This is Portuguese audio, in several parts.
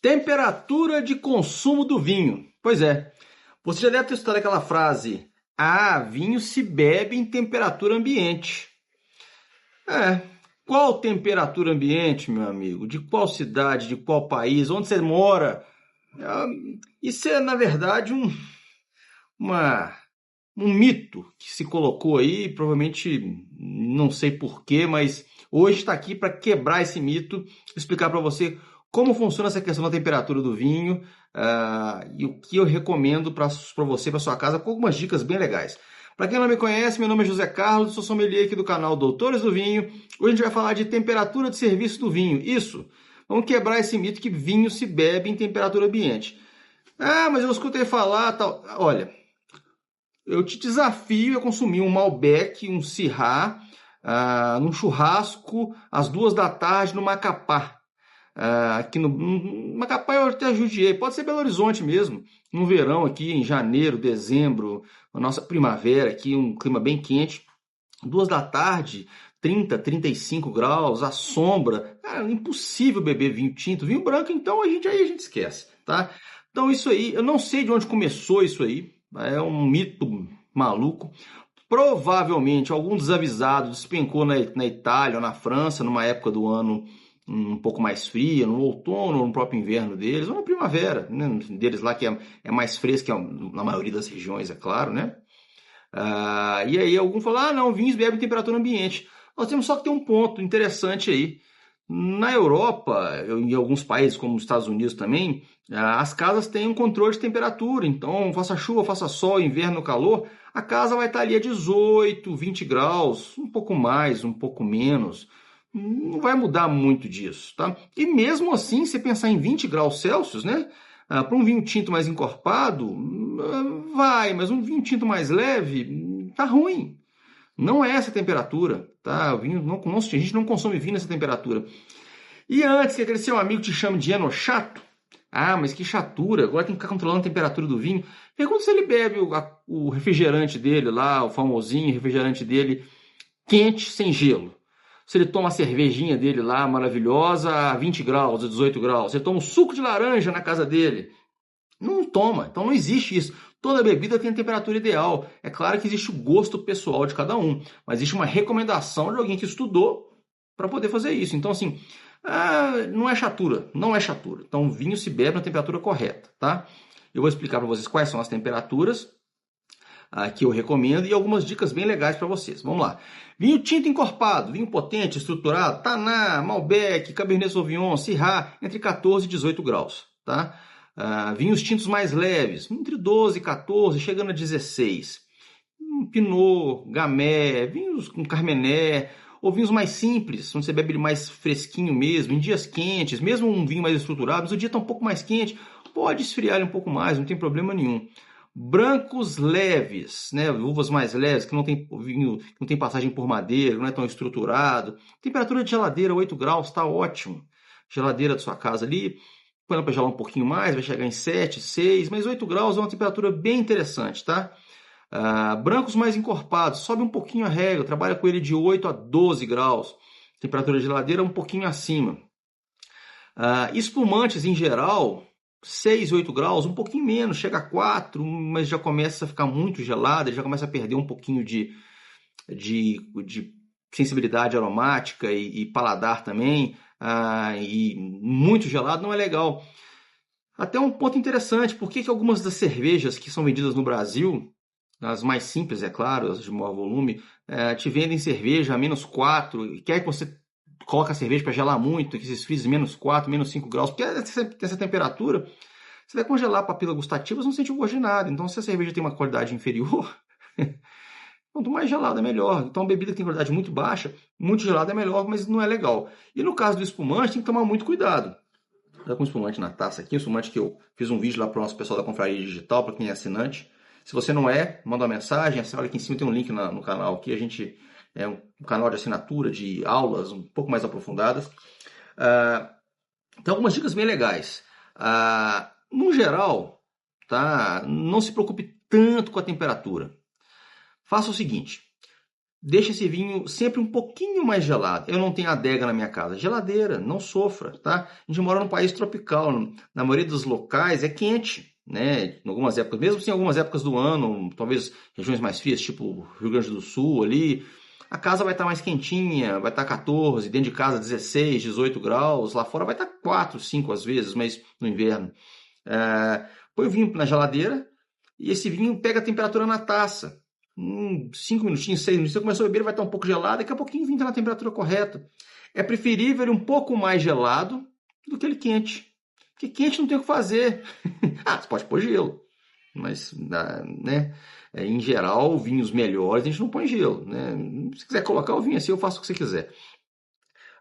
Temperatura de consumo do vinho. Pois é, você já deve ter escutado aquela frase: ah, vinho se bebe em temperatura ambiente. Qual temperatura ambiente, meu amigo? De qual cidade, de qual país, onde você mora? Isso é, na verdade, uma, um mito que se colocou aí, provavelmente não sei porquê, mas hoje está aqui para quebrar esse mito, explicar para você como funciona essa questão da temperatura do vinho e o que eu recomendo para você, para sua casa, com algumas dicas bem legais. Para quem não me conhece, meu nome é José Carlos, sou sommelier aqui do canal Doutores do Vinho. Hoje a gente vai falar de temperatura de serviço do vinho. Isso, vamos quebrar esse mito que vinho se bebe em temperatura ambiente. Ah, mas eu escutei falar tal. Olha, eu te desafio a consumir um Malbec, um Syrah, num churrasco às 2 da tarde no Macapá. Aqui no Macapá eu até judiei, pode ser Belo Horizonte mesmo, no verão aqui em janeiro, dezembro, a nossa primavera aqui, um clima bem quente, 2 da tarde, 30, 35 graus, à sombra, cara, impossível beber vinho tinto, vinho branco, então aí a gente esquece, tá? Então isso aí, eu não sei de onde começou isso aí, é um mito maluco. Provavelmente algum desavisado despencou na Itália ou na França, numa época do ano um pouco mais fria, no outono ou no próprio inverno deles, ou na primavera, né, deles lá que é mais fresco que na maioria das regiões, é claro, né? E aí algum falou, não, vinhos bebem em temperatura ambiente. Nós temos só que ter um ponto interessante aí. Na Europa, em alguns países como os Estados Unidos também, as casas têm um controle de temperatura, então faça chuva, faça sol, inverno, calor, a casa vai estar ali a 18, 20 graus, um pouco mais, um pouco menos, não vai mudar muito disso, tá? E mesmo assim, se pensar em 20 graus Celsius, né? Para um vinho tinto mais encorpado, vai, mas um vinho tinto mais leve, tá ruim. Não é essa temperatura, tá? O vinho a gente não consome vinho nessa temperatura. E antes que aquele seu amigo te chame de enochato, mas que chatura, agora tem que ficar controlando a temperatura do vinho. Pergunta se ele bebe o refrigerante dele lá, o famosinho refrigerante dele, quente, sem gelo. Se ele toma a cervejinha dele lá, maravilhosa, a 20 graus, a 18 graus. Se ele toma um suco de laranja na casa dele. Não toma, então não existe isso. Toda bebida tem a temperatura ideal. É claro que existe o gosto pessoal de cada um, mas existe uma recomendação de alguém que estudou para poder fazer isso. Então, assim, não é chatura, não é chatura. Então, o vinho se bebe na temperatura correta, tá? Eu vou explicar para vocês quais são as temperaturas que eu recomendo e algumas dicas bem legais para vocês. Vamos lá. Vinho tinto encorpado, vinho potente, estruturado, Taná, Malbec, Cabernet Sauvignon, Syrah, entre 14 e 18 graus, tá? Vinhos tintos mais leves, entre 12 e 14, chegando a 16. Pinot, Gamay, vinhos com Carmené, ou vinhos mais simples, onde você bebe ele mais fresquinho mesmo, em dias quentes, mesmo um vinho mais estruturado, mas o dia está um pouco mais quente, pode esfriar ele um pouco mais, não tem problema nenhum. Brancos leves, né, uvas mais leves, que não tem vinho, não tem passagem por madeira, não é tão estruturado. Temperatura de geladeira, 8 graus, está ótimo. Geladeira da sua casa ali, põe ela para gelar um pouquinho mais, vai chegar em 7, 6, mas 8 graus é uma temperatura bem interessante, tá? Brancos mais encorpados, sobe um pouquinho a régua, trabalha com ele de 8 a 12 graus. Temperatura de geladeira um pouquinho acima. Espumantes em geral, 6, 8 graus, um pouquinho menos, chega a 4, mas já começa a ficar muito gelada, já começa a perder um pouquinho de sensibilidade aromática e paladar também, e muito gelado não é legal. Até um ponto interessante, por que algumas das cervejas que são vendidas no Brasil, as mais simples, é claro, as de maior volume, te vendem cerveja a -4, e quer que você coloque a cerveja para gelar muito, que se esfrie -4, -5 graus, porque essa temperatura, você vai congelar a papila gustativa, você não sente o gosto de nada. Então, se a cerveja tem uma qualidade inferior, quanto mais gelada é melhor. Então, a bebida que tem qualidade muito baixa, muito gelada é melhor, mas não é legal. E no caso do espumante, tem que tomar muito cuidado. Tá com espumante na taça aqui, um espumante que eu fiz um vídeo lá para o nosso pessoal da Confraria Digital, para quem é assinante. Se você não é, manda uma mensagem, olha aqui em cima tem um link no canal aqui, a gente é um canal de assinatura, de aulas um pouco mais aprofundadas. Tem algumas dicas bem legais. No geral, tá? Não se preocupe tanto com a temperatura. Faça o seguinte, deixa esse vinho sempre um pouquinho mais gelado. Eu não tenho adega na minha casa. Geladeira, não sofra, tá? A gente mora num país tropical. Na maioria dos locais é quente, né? Em algumas épocas, mesmo assim, em algumas épocas do ano, talvez regiões mais frias, tipo Rio Grande do Sul ali, a casa vai estar mais quentinha, vai estar 14, dentro de casa 16, 18 graus, lá fora vai estar 4, 5 às vezes, mas no inverno. Põe o vinho na geladeira e esse vinho pega a temperatura na taça. 5 minutinhos, 6 minutinhos, você começou a beber, ele vai estar um pouco gelado, daqui a pouquinho o vinho está na temperatura correta. É preferível ele um pouco mais gelado do que ele quente. Porque quente não tem o que fazer. Você pode pôr gelo, mas, né, em geral, vinhos melhores a gente não põe gelo, né? Se quiser colocar o vinho assim, eu faço o que você quiser.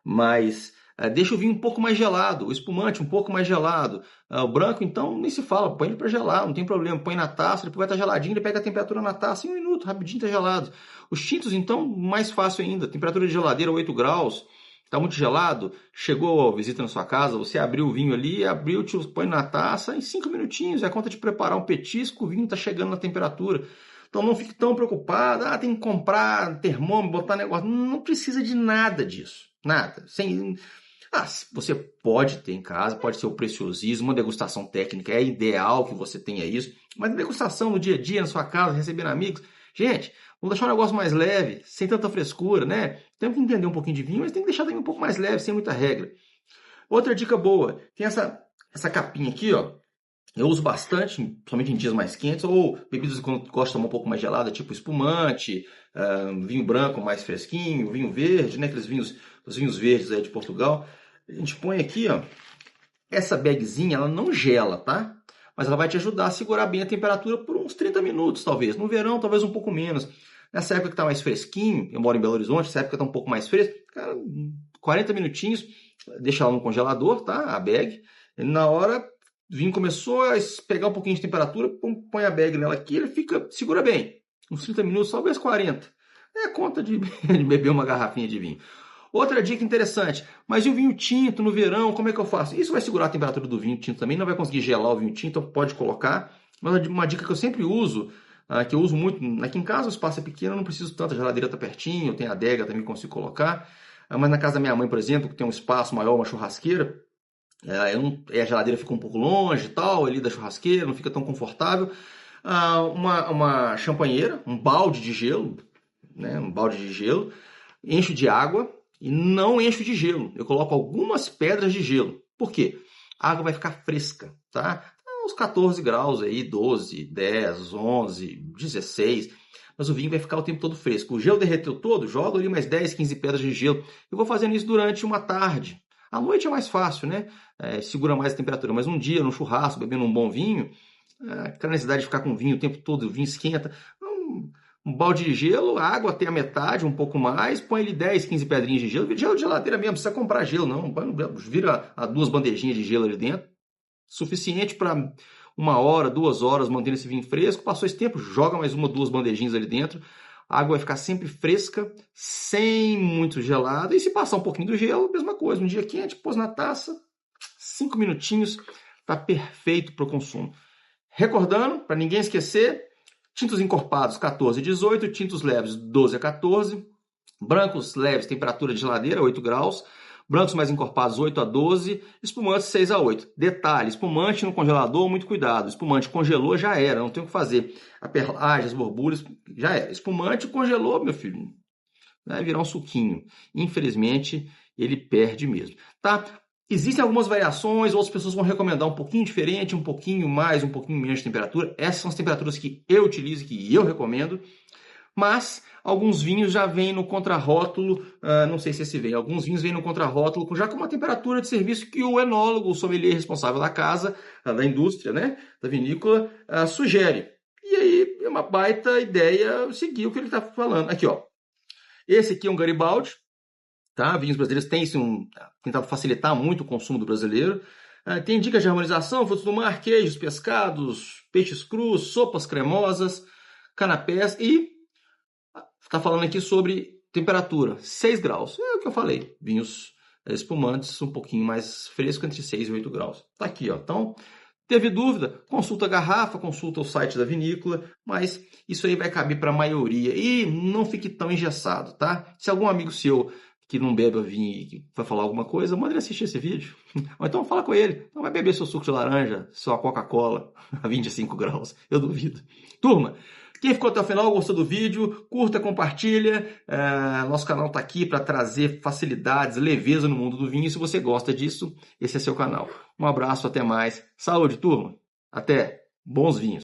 Mas deixa o vinho um pouco mais gelado, o espumante um pouco mais gelado. O branco, então, nem se fala, põe ele para gelar, não tem problema. Põe na taça, depois vai estar geladinho, ele pega a temperatura na taça em 1 minuto, rapidinho está gelado. Os tintos, então, mais fácil ainda. Temperatura de geladeira 8 graus, está muito gelado, chegou a visita na sua casa, você abriu o vinho ali, abriu, põe na taça, em 5 minutinhos, é a conta de preparar um petisco, o vinho está chegando na temperatura. Então não fique tão preocupado, tem que comprar termômetro, botar negócio. Não precisa de nada disso. Nada. Você pode ter em casa, pode ser o preciosismo, uma degustação técnica, é ideal que você tenha isso, mas degustação no dia a dia, na sua casa, recebendo amigos. Gente, vamos deixar um negócio mais leve, sem tanta frescura, né? Temos que entender um pouquinho de vinho, mas tem que deixar também um pouco mais leve, sem muita regra. Outra dica boa, tem essa capinha aqui, ó. Eu uso bastante, principalmente em dias mais quentes, ou bebidas que eu gosto de tomar um pouco mais gelada, tipo espumante, vinho branco mais fresquinho, vinho verde, né? Os vinhos verdes aí de Portugal. A gente põe aqui, ó, essa bagzinha, ela não gela, tá? Mas ela vai te ajudar a segurar bem a temperatura por uns 30 minutos, talvez. No verão, talvez um pouco menos. Nessa época que tá mais fresquinho, eu moro em Belo Horizonte, essa época tá um pouco mais fresca, cara, 40 minutinhos, deixa ela no congelador, tá? A bag. E na hora o vinho começou a pegar um pouquinho de temperatura, põe a bag nela aqui, ele segura bem. Uns 30 minutos, talvez 40. É a conta de beber uma garrafinha de vinho. Outra dica interessante, mas e o vinho tinto no verão, como é que eu faço? Isso vai segurar a temperatura do vinho tinto também, não vai conseguir gelar o vinho tinto, então pode colocar. Mas uma dica que eu sempre uso, que eu uso muito, aqui em casa o espaço é pequeno, eu não preciso tanto, a geladeira está pertinho, tem a adega também consigo colocar. Mas na casa da minha mãe, por exemplo, que tem um espaço maior, uma churrasqueira, a geladeira fica um pouco longe e tal, ali da churrasqueira, não fica tão confortável. Uma champanheira, um balde de gelo, né, encho de água e não encho de gelo. Eu coloco algumas pedras de gelo. Por quê? A água vai ficar fresca, tá? Uns 14 graus aí, 12, 10, 11, 16. Mas o vinho vai ficar o tempo todo fresco. O gelo derreteu todo, jogo ali mais 10, 15 pedras de gelo. Eu vou fazendo isso durante uma tarde. À noite é mais fácil, né? Segura mais a temperatura. Mas um dia, no churrasco, bebendo um bom vinho, aquela necessidade de ficar com vinho o tempo todo, o vinho esquenta. Um balde de gelo, água até a metade, um pouco mais, põe ali 10, 15 pedrinhas de gelo. Gelo de geladeira mesmo, não precisa comprar gelo, não. Vira 2 bandejinhas de gelo ali dentro. Suficiente para 1 hora, 2 horas mantendo esse vinho fresco. Passou esse tempo, joga mais 1, 2 bandejinhas ali dentro. A água vai ficar sempre fresca, sem muito gelado. E se passar um pouquinho do gelo, mesma coisa. Um dia quente, pôs na taça, 5 minutinhos, está perfeito para o consumo. Recordando, para ninguém esquecer, tintos encorpados 14 a 18, tintos leves 12 a 14, brancos leves, temperatura de geladeira 8 graus, brancos mais encorpados 8 a 12, espumantes 6 a 8. Detalhe, espumante no congelador, muito cuidado. Espumante congelou, já era, não tem o que fazer. A perlagem, as borbulhas, já era. Espumante congelou, meu filho, vai virar um suquinho. Infelizmente, ele perde mesmo, tá? Existem algumas variações, outras pessoas vão recomendar um pouquinho diferente, um pouquinho mais, um pouquinho menos de temperatura. Essas são as temperaturas que eu utilizo, que eu recomendo. Mas alguns vinhos já vêm no contrarótulo, não sei se esse vem, alguns vinhos vêm no contrarótulo já com uma temperatura de serviço que o enólogo, o sommelier responsável da casa, da indústria, né, da vinícola, sugere. E aí é uma baita ideia seguir o que ele está falando. Aqui, ó. Esse aqui é um Garibaldi. Tá? Vinhos brasileiros têm tentado facilitar muito o consumo do brasileiro. Tem dicas de harmonização, frutos do mar, queijos, pescados, peixes crus, sopas cremosas, canapés e está falando aqui sobre temperatura, 6 graus. É o que eu falei, vinhos espumantes um pouquinho mais fresco, entre 6 e 8 graus. Tá aqui, ó. Então, Teve dúvida? Consulta a garrafa, consulta o site da vinícola, mas isso aí vai caber para a maioria. E não fique tão engessado, tá? Se algum amigo seu que não bebe vinho e vai falar alguma coisa, manda ele assistir esse vídeo. Ou então fala com ele. Então vai beber seu suco de laranja, sua Coca-Cola a 25 graus. Eu duvido. Turma, quem ficou até o final, gostou do vídeo, curta, compartilha. Nosso canal está aqui para trazer facilidades, leveza no mundo do vinho. E se você gosta disso, esse é seu canal. Um abraço, até mais. Saúde, turma. Até. Bons vinhos.